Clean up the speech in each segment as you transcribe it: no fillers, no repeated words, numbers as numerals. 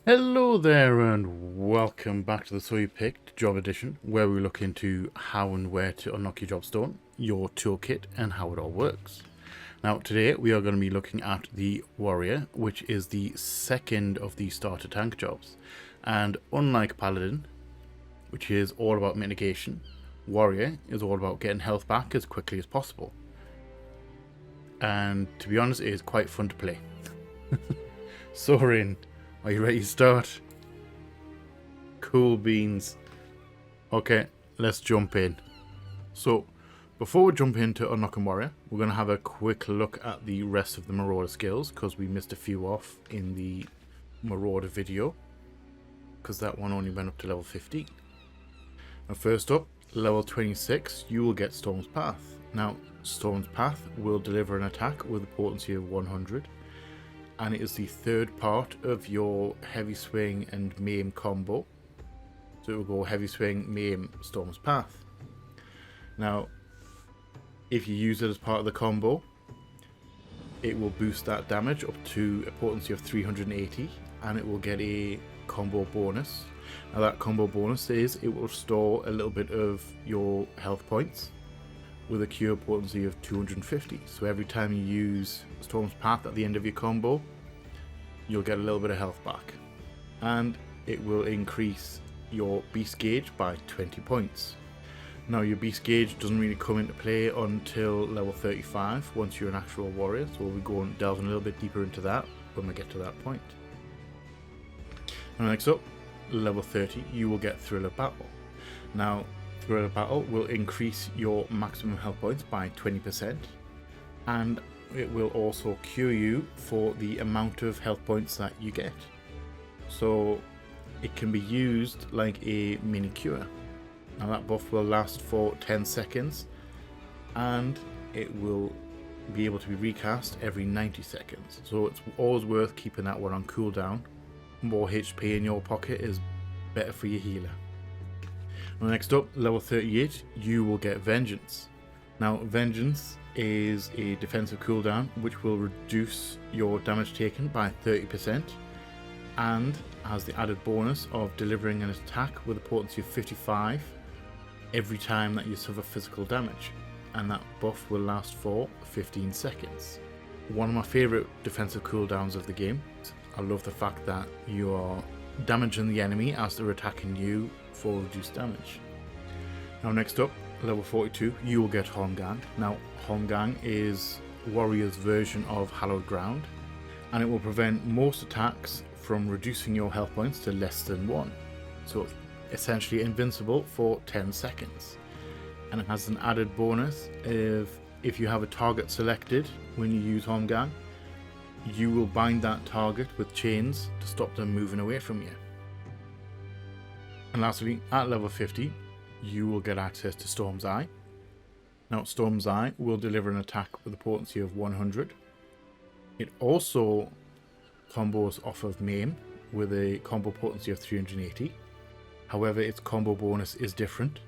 Hello there and welcome back to the So You Picked Job Edition, where we look into how and where to unlock your jobstone, your toolkit, and how it all works. Now today we are going to be looking at the Warrior, which is the second of the starter tank jobs. And unlike Paladin, which is all about mitigation, Warrior is all about getting health back as quickly as possible. And to be honest, it is quite fun to play. Sorin, are you ready to start? Cool beans. Okay, let's jump in. So, before we jump into unlocking Warrior, we're going to have a quick look at the rest of the Marauder skills, because we missed a few off in the Marauder video, because that one only went up to level 15. Now first up, level 26, you will get Storm's Path. Now, Storm's Path will deliver an attack with a potency of 100, and it is the third part of your Heavy Swing and Maim combo. So it will go Heavy Swing, Maim, Storm's Path. Now, if you use it as part of the combo, it will boost that damage up to a potency of 380, and it will get a combo bonus. Now that combo bonus is it will restore a little bit of your health points with a cure potency of 250. So every time you use Storm's Path at the end of your combo, you'll get a little bit of health back. And it will increase your beast gauge by 20 points. Now your beast gauge doesn't really come into play until level 35 once you're an actual warrior, so we'll go and delve a little bit deeper into that when we get to that point. And next up, level 30, you will get Thriller Battle. Now, Thriller Battle will increase your maximum health points by 20%, and it will also cure you for the amount of health points that you get. So it can be used like a mini cure. Now that buff will last for 10 seconds, and it will be able to be recast every 90 seconds. So it's always worth keeping that one on cooldown. More HP in your pocket is better for your healer. Now next up, level 38, you will get Vengeance. Now Vengeance is a defensive cooldown which will reduce your damage taken by 30%, and has the added bonus of delivering an attack with a potency of 55 every time that you suffer physical damage, and that buff will last for 15 seconds. One of my favourite defensive cooldowns of the game. I love the fact that you are damaging the enemy as they're attacking you for reduced damage. Now next up, level 42, you will get Hongang. Now Hongang is Warrior's version of Hallowed Ground, and it will prevent most attacks from reducing your health points to less than 1. So essentially invincible for 10 seconds. And it has an added bonus of if you have a target selected when you use Hongang, you will bind that target with chains to stop them moving away from you. And lastly, at level 50, you will get access to Storm's Eye. Now Storm's Eye will deliver an attack with a potency of 100. It also combos off of Maim with a combo potency of 380. However, its combo bonus is different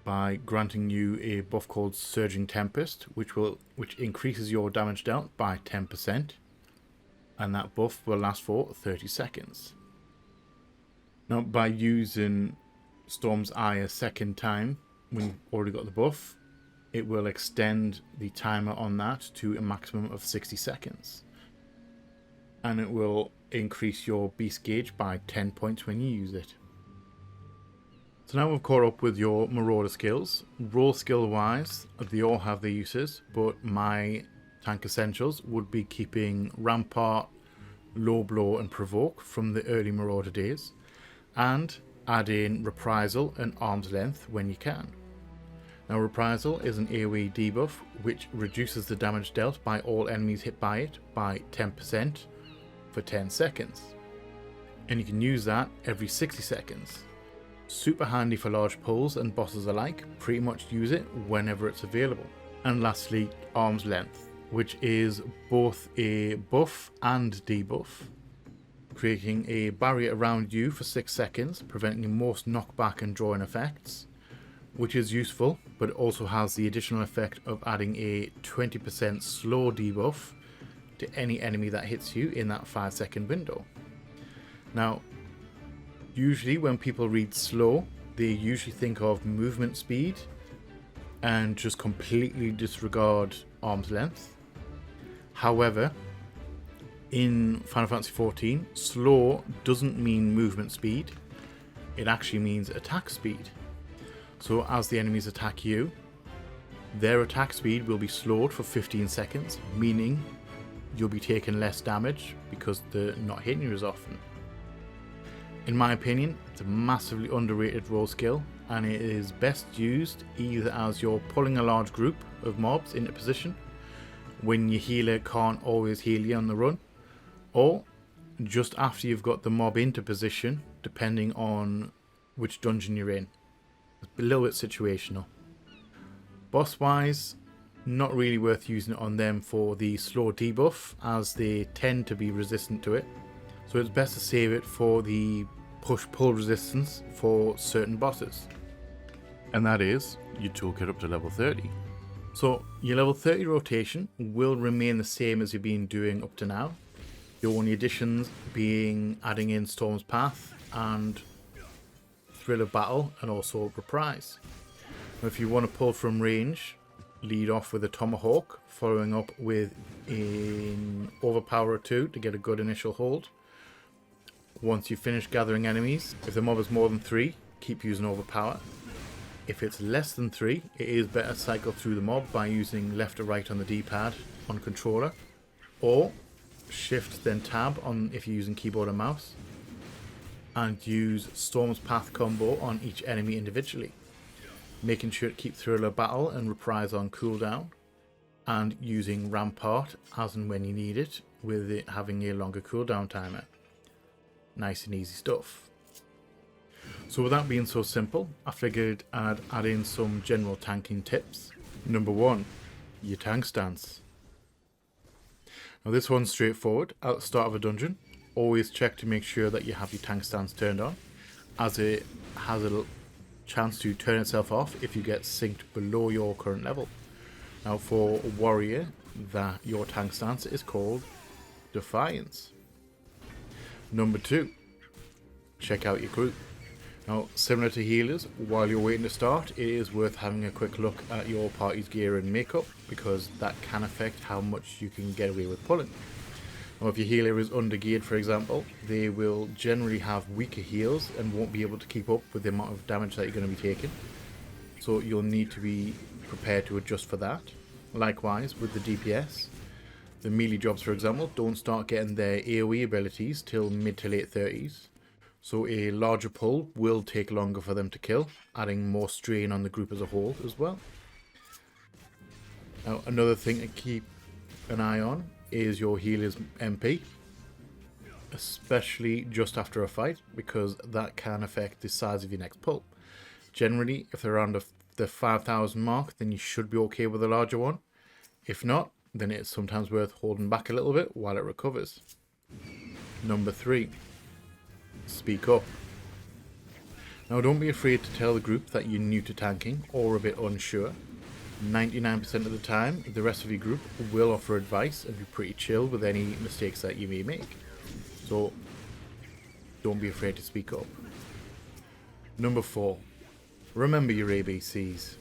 by granting you a buff called Surging Tempest, which increases your damage dealt by 10%, and that buff will last for 30 seconds. Now, by using Storm's Eye a second time when you've already got the buff, it will extend the timer on that to a maximum of 60 seconds. And it will increase your beast gauge by 10 points when you use it. So now we've caught up with your Marauder skills. Role skill wise, they all have their uses, but my tank essentials would be keeping Rampart, Low Blow and Provoke from the early Marauder days, and add in Reprisal and Arm's Length when you can. Now Reprisal is an AoE debuff which reduces the damage dealt by all enemies hit by it by 10% for 10 seconds. And you can use that every 60 seconds. Super handy for large pulls and bosses alike, pretty much use it whenever it's available. And lastly, Arm's Length, which is both a buff and debuff, creating a barrier around you for 6 seconds, preventing most knockback and drawing effects, which is useful, but it also has the additional effect of adding a 20% slow debuff to any enemy that hits you in that 5-second window. Now, usually when people read slow, they usually think of movement speed and just completely disregard arm's length. However, in Final Fantasy XIV, slow doesn't mean movement speed, it actually means attack speed. So as the enemies attack you, their attack speed will be slowed for 15 seconds, meaning you'll be taking less damage because they're not hitting you as often. In my opinion, it's a massively underrated roll skill, and it is best used either as you're pulling a large group of mobs into position when your healer can't always heal you on the run, or just after you've got the mob into position, depending on which dungeon you're in. It's a little bit situational. Boss wise, not really worth using it on them for the slow debuff, as they tend to be resistant to it. So it's best to save it for the push-pull resistance for certain bosses. And that is your toolkit up to level 30. So your level 30 rotation will remain the same as you've been doing up to now. The only additions being adding in Storm's Path and Thrill of Battle, and also Reprise. Now, if you want to pull from range, lead off with a Tomahawk, following up with an Overpower 2 to get a good initial hold. Once you finish gathering enemies, if the mob is more than 3, keep using Overpower. If it's less than 3, it is better to cycle through the mob by using left or right on the D-pad on controller, or Shift then Tab on if you're using keyboard and mouse, and use Storm's Path combo on each enemy individually, making sure to keep Thrill of Battle and Reprise on cooldown, and using Rampart as and when you need it, with it having a longer cooldown timer. Nice and easy stuff. So with that being so simple, I figured I'd add in some general tanking tips. Number 1, your tank stance. Now this one's straightforward. At the start of a dungeon, always check to make sure that you have your tank stance turned on, as it has a chance to turn itself off if you get synced below your current level. Now for a warrior, that your tank stance is called Defiance. Number 2, check out your group. Now, similar to healers, while you're waiting to start, it is worth having a quick look at your party's gear and makeup, because that can affect how much you can get away with pulling. Now, if your healer is undergeared, for example, they will generally have weaker heals and won't be able to keep up with the amount of damage that you're going to be taking. So you'll need to be prepared to adjust for that. Likewise, with the DPS, the melee jobs, for example, don't start getting their AoE abilities till mid to late 30s. So a larger pull will take longer for them to kill, adding more strain on the group as a whole as well. Now, another thing to keep an eye on is your healer's MP, especially just after a fight, because that can affect the size of your next pull. Generally, if they're around the 5,000 mark, then you should be okay with a larger one. If not, then it's sometimes worth holding back a little bit while it recovers. Number 3, speak up. Now, don't be afraid to tell the group that you're new to tanking or a bit unsure. 99% of the time, the rest of your group will offer advice and be pretty chill with any mistakes that you may make. So, don't be afraid to speak up. Number 4, remember your ABCs.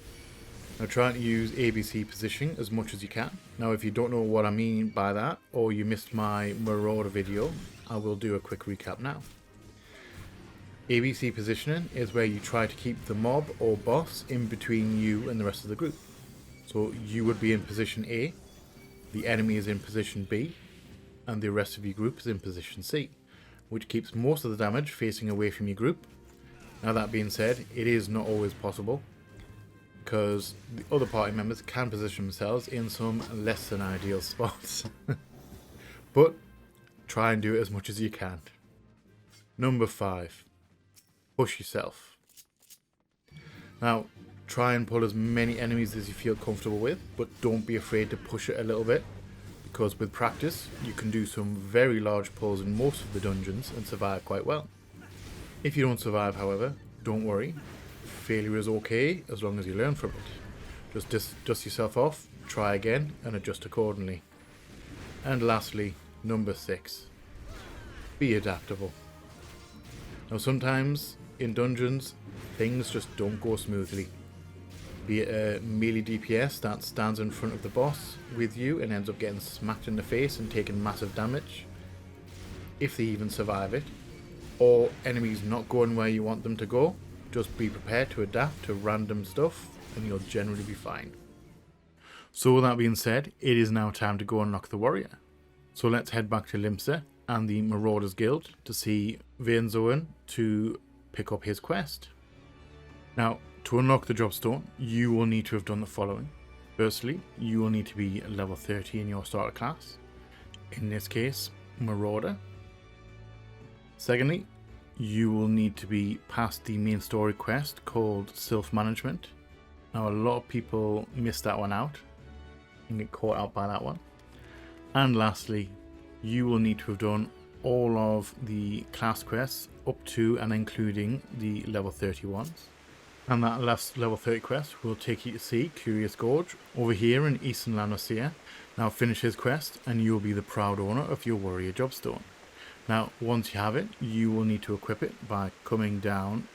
Now, try to use ABC positioning as much as you can. Now, if you don't know what I mean by that, or you missed my Marauder video, I will do a quick recap now. ABC positioning is where you try to keep the mob or boss in between you and the rest of the group. So you would be in position A, the enemy is in position B, and the rest of your group is in position C, which keeps most of the damage facing away from your group. Now, that being said, it is not always possible, because the other party members can position themselves in some less than ideal spots. But try and do it as much as you can. Number 5, push yourself. Now, try and pull as many enemies as you feel comfortable with, but don't be afraid to push it a little bit, because with practice you can do some very large pulls in most of the dungeons and survive quite well. If you don't survive, however, don't worry. Failure is okay as long as you learn from it. Just dust yourself off, try again, and adjust accordingly. And lastly, number 6, be adaptable. Now sometimes in dungeons things just don't go smoothly. Be it a melee DPS that stands in front of the boss with you and ends up getting smacked in the face and taking massive damage, if they even survive it, or enemies not going where you want them to go. Just be prepared to adapt to random stuff and you'll generally be fine. So with that being said, it is now time to go unlock the warrior. So let's head back to Limsa and the Marauders Guild to see Vainzoan to pick up his quest. Now, to unlock the jobstone, you will need to have done the following. Firstly, you will need to be level 30 in your starter class. In this case, Marauder. Secondly, you will need to be past the main story quest called Self-Management. Now, a lot of people miss that one out and get caught out by that one. And lastly, you will need to have done all of the class quests up to and including the level 30 ones. And that last level 30 quest will take you to see Curious Gorge over here in Eastern Lanosea. Now finish his quest and you will be the proud owner of your warrior jobstone. Now once you have it, you will need to equip it by coming down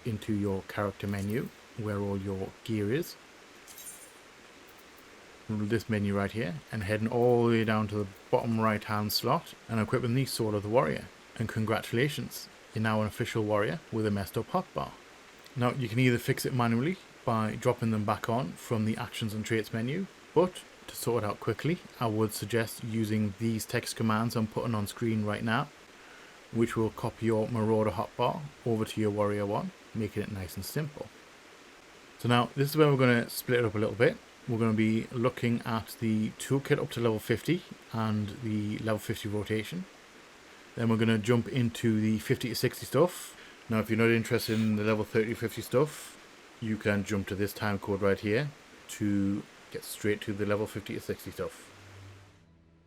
into your character menu where all your gear is. This menu right here, and heading all the way down to the bottom right hand slot and equipping the Sword of the Warrior. And congratulations, you're now an official warrior with a messed up hotbar. Now you can either fix it manually by dropping them back on from the actions and traits menu, but to sort it out quickly I would suggest using these text commands I'm putting on screen right now, which will copy your Marauder hotbar over to your warrior one, making it nice and simple. So now this is where we're going to split it up a little bit. We're going to be looking at the toolkit up to level 50 and the level 50 rotation. Then we're going to jump into the 50 to 60 stuff. Now if you're not interested in the level 30 to 50 stuff, you can jump to this time code right here to get straight to the level 50 to 60 stuff.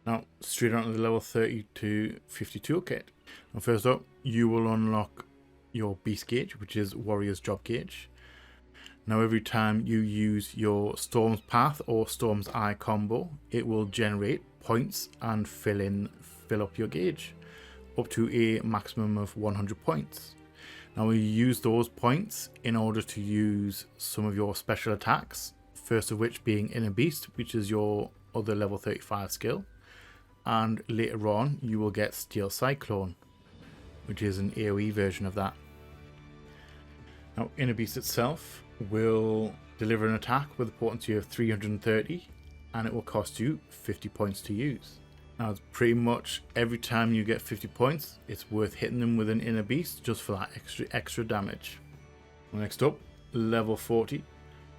Now straight on to the level 30 to 50 toolkit. And first up, you will unlock your beast gauge, which is warrior's job gauge. Now every time you use your Storm's Path or Storm's Eye combo, it will generate points and fill up your gauge up to a maximum of 100 points. Now we use those points in order to use some of your special attacks, first of which being Inner Beast, which is your other level 35 skill, and later on you will get Steel Cyclone, which is an AoE version of that. Now Inner Beast itself will deliver an attack with a potency of 330 and it will cost you 50 points to use. Now it's pretty much every time you get 50 points, it's worth hitting them with an Inner Beast just for that extra damage. Next up, level 40,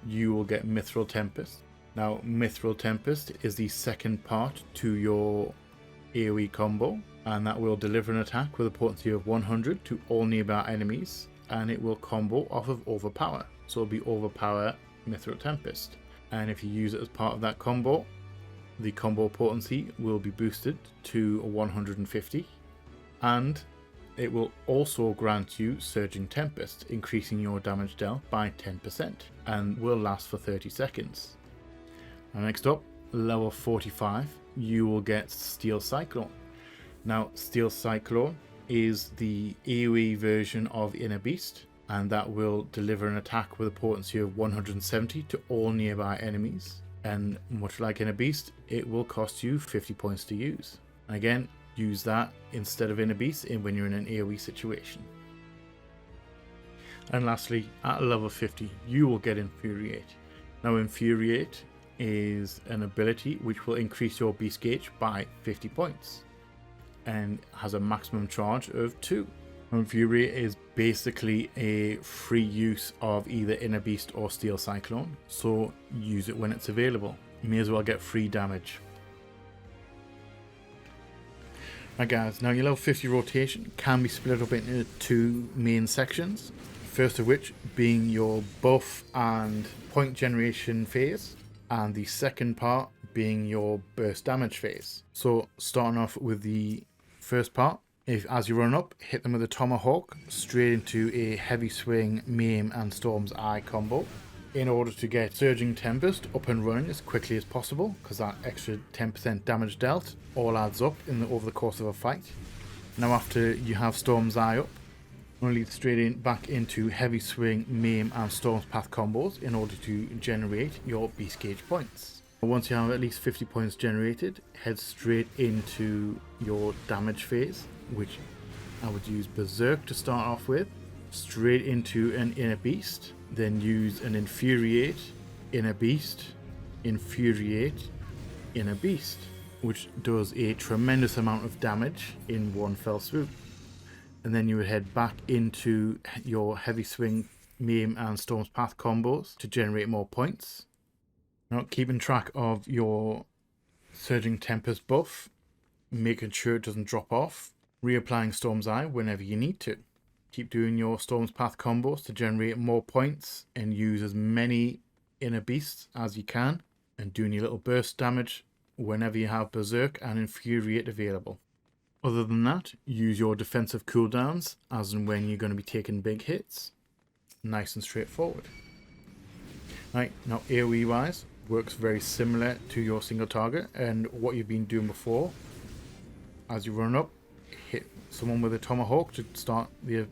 you will get Mithril Tempest. Now Mithril Tempest is the second part to your AoE combo, and that will deliver an attack with a potency of 100 to all nearby enemies, and it will combo off of Overpower. So it'll be Overpower Mithril Tempest. And if you use it as part of that combo, the combo potency will be boosted to 150. And it will also grant you Surging Tempest, increasing your damage dealt by 10%, and will last for 30 seconds. And next up, level 45, you will get Steel Cyclone. Now, Steel Cyclone is the AoE version of Inner Beast, and that will deliver an attack with a potency of 170 to all nearby enemies. And much like Inner Beast, it will cost you 50 points to use. Again, use that instead of Inner Beast when you're in an AoE situation. And lastly, at level 50, you will get Infuriate. Now Infuriate is an ability which will increase your beast gauge by 50 points and has a maximum charge of 2. Infuriate is basically a free use of either Inner Beast or Steel Cyclone, so use it when it's available. You may as well get free damage. Right guys, now your level 50 rotation can be split up into two main sections. First of which being your buff and point generation phase, and the second part being your burst damage phase. So starting off with the first part, as you run up, hit them with a Tomahawk straight into a heavy swing, maim and Storm's Eye combo in order to get Surging Tempest up and running as quickly as possible, because that extra 10% damage dealt all adds up over the course of a fight. Now after you have Storm's Eye up, going to lead straight in back into heavy swing, maim and storm's path combos in order to generate your beast gauge points. Once you have at least 50 points generated, head straight into your damage phase, which I would use Berserk to start off with, straight into an Inner Beast, then use an Infuriate, Inner Beast, Infuriate, Inner Beast, which does a tremendous amount of damage in one fell swoop. And then you would head back into your heavy swing, maim and storm's path combos to generate more points. Now, keeping track of your surging tempest buff, making sure it doesn't drop off, reapplying Storm's Eye whenever you need to. Keep doing your Storm's Path combos to generate more points and use as many Inner Beasts as you can, and doing your little burst damage whenever you have Berserk and Infuriate available. Other than that, use your defensive cooldowns as and when you're going to be taking big hits. Nice and straightforward. Right, now AoE wise, works very similar to your single target and what you've been doing before. As you run up, hit someone with a tomahawk to start the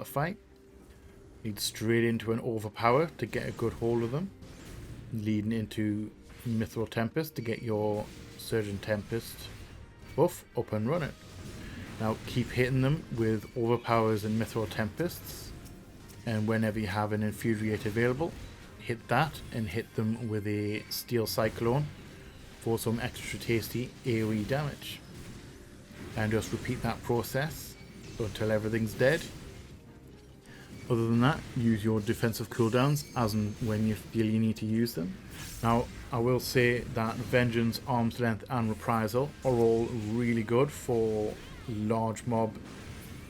fight. Lead straight into an overpower to get a good hold of them. Leading into Mithril Tempest to get your Surgeon Tempest buff up and running. Now keep hitting them with overpowers and Mithril Tempests, and whenever you have an Infuriate available, hit that and hit them with a Steel Cyclone for some extra tasty AoE damage. And just repeat that process until everything's dead. Other than that, use your defensive cooldowns as and when you feel you need to use them. Now, I will say that Vengeance, Arm's Length and Reprisal are all really good for large mob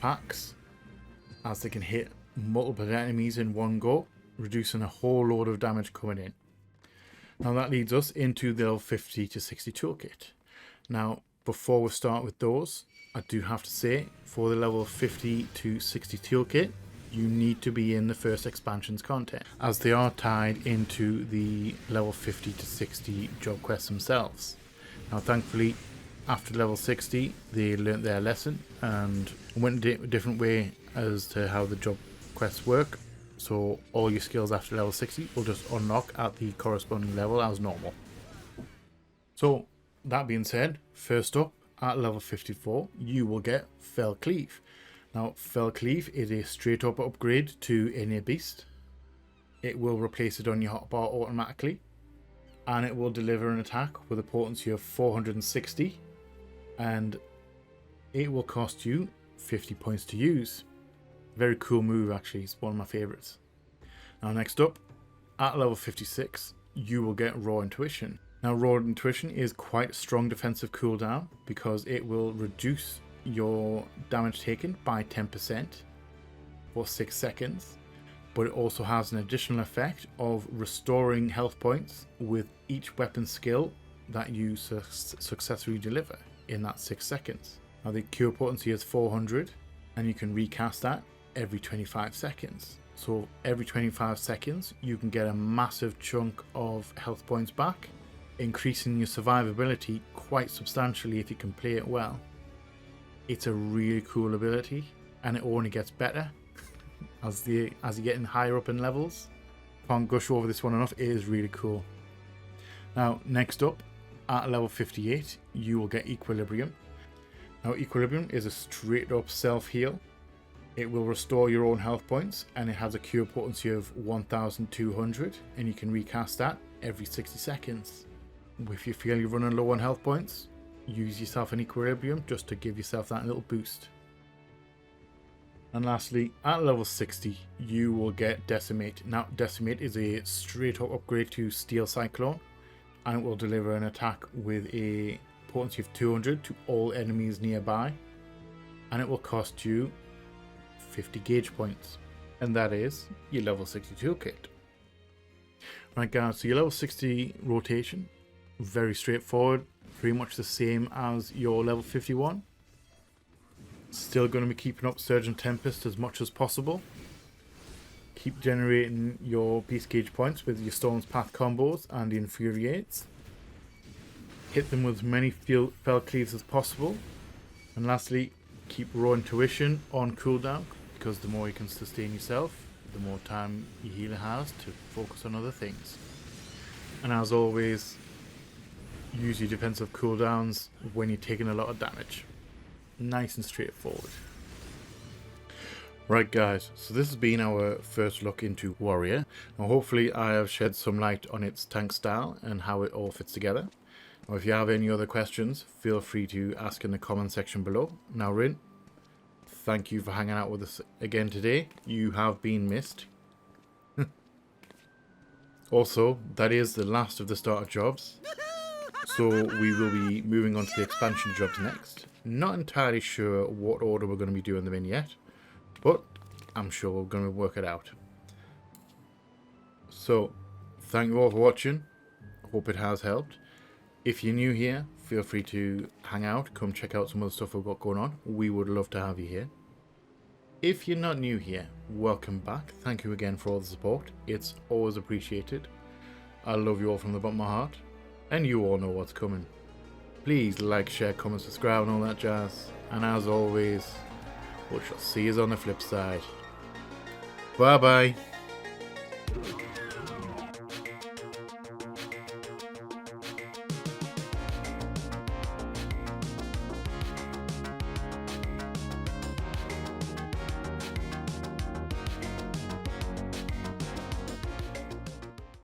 packs, as they can hit multiple enemies in one go, reducing a whole load of damage coming in. Now that leads us into the level 50 to 60 toolkit. Now, before we start with those, I do have to say, for the level 50 to 60 toolkit, you need to be in the first expansion's content, as they are tied into the level 50 to 60 job quests themselves. Now thankfully, after level 60, they learnt their lesson and went a different way as to how the job quests work, so all your skills after level 60 will just unlock at the corresponding level as normal. So that being said, first up, at level 54, you will get Fell Cleave. Now, Fell Cleave is a straight up upgrade to Inner Beast. It will replace it on your hotbar automatically, and it will deliver an attack with a potency of 460, and it will cost you 50 points to use. Very cool move, actually. It's one of my favorites. Now, next up, at level 56, you will get Raw Intuition. Now, Raw Intuition is quite a strong defensive cooldown because it will reduce your damage taken by 10% for 6 seconds, but it also has an additional effect of restoring health points with each weapon skill that you successfully deliver in that 6 seconds. Now, the cure potency is 400, and you can recast that every 25 seconds. So every 25 seconds you can get a massive chunk of health points back, increasing your survivability quite substantially if you can play it well. It's a really cool ability, and it only gets better as you're getting higher up in levels. Can't gush over this one enough. It is really cool. Now, next up, at level 58, you will get Equilibrium. Now, Equilibrium is a straight up self-heal. It will restore your own health points, and it has a cure potency of 1200, and you can recast that every 60 seconds. If you feel you're running low on health points, use yourself an Equilibrium just to give yourself that little boost. And lastly, at level 60, you will get Decimate. Now, Decimate is a straight up upgrade to Steel Cyclone, and it will deliver an attack with a potency of 200 to all enemies nearby, and it will cost you 50 gauge points, and that is your level 60 toolkit. Right guys, so your level 60 rotation, very straightforward, pretty much the same as your level 51. Still going to be keeping up Surge and Tempest as much as possible. Keep generating your beast gauge points with your Storm's Path combos and the Infuriates. Hit them with as many Fell Cleaves as possible. And lastly, keep Raw Intuition on cooldown, because the more you can sustain yourself, the more time your healer has to focus on other things. And as always, use your defensive cooldowns when you're taking a lot of damage. Nice and straightforward. Right guys, so this has been our first look into Warrior. Now hopefully I have shed some light on its tank style and how it all fits together. Now if you have any other questions, feel free to ask in the comment section below. Now Rin, thank you for hanging out with us again today. You have been missed. Also, that is the last of the starter jobs. So we will be moving on to the expansion jobs next. Not entirely sure what order we're going to be doing them in yet, but I'm sure we're going to work it out. So, thank you all for watching. Hope it has helped. If you're new here, feel free to hang out, come check out some of the stuff we've got going on. We would love to have you here. If you're not new here, welcome back. Thank you again for all the support. It's always appreciated. I love you all from the bottom of my heart, and you all know what's coming. Please like, share, comment, subscribe and all that jazz. And as always, we shall see you on the flip side. Bye bye.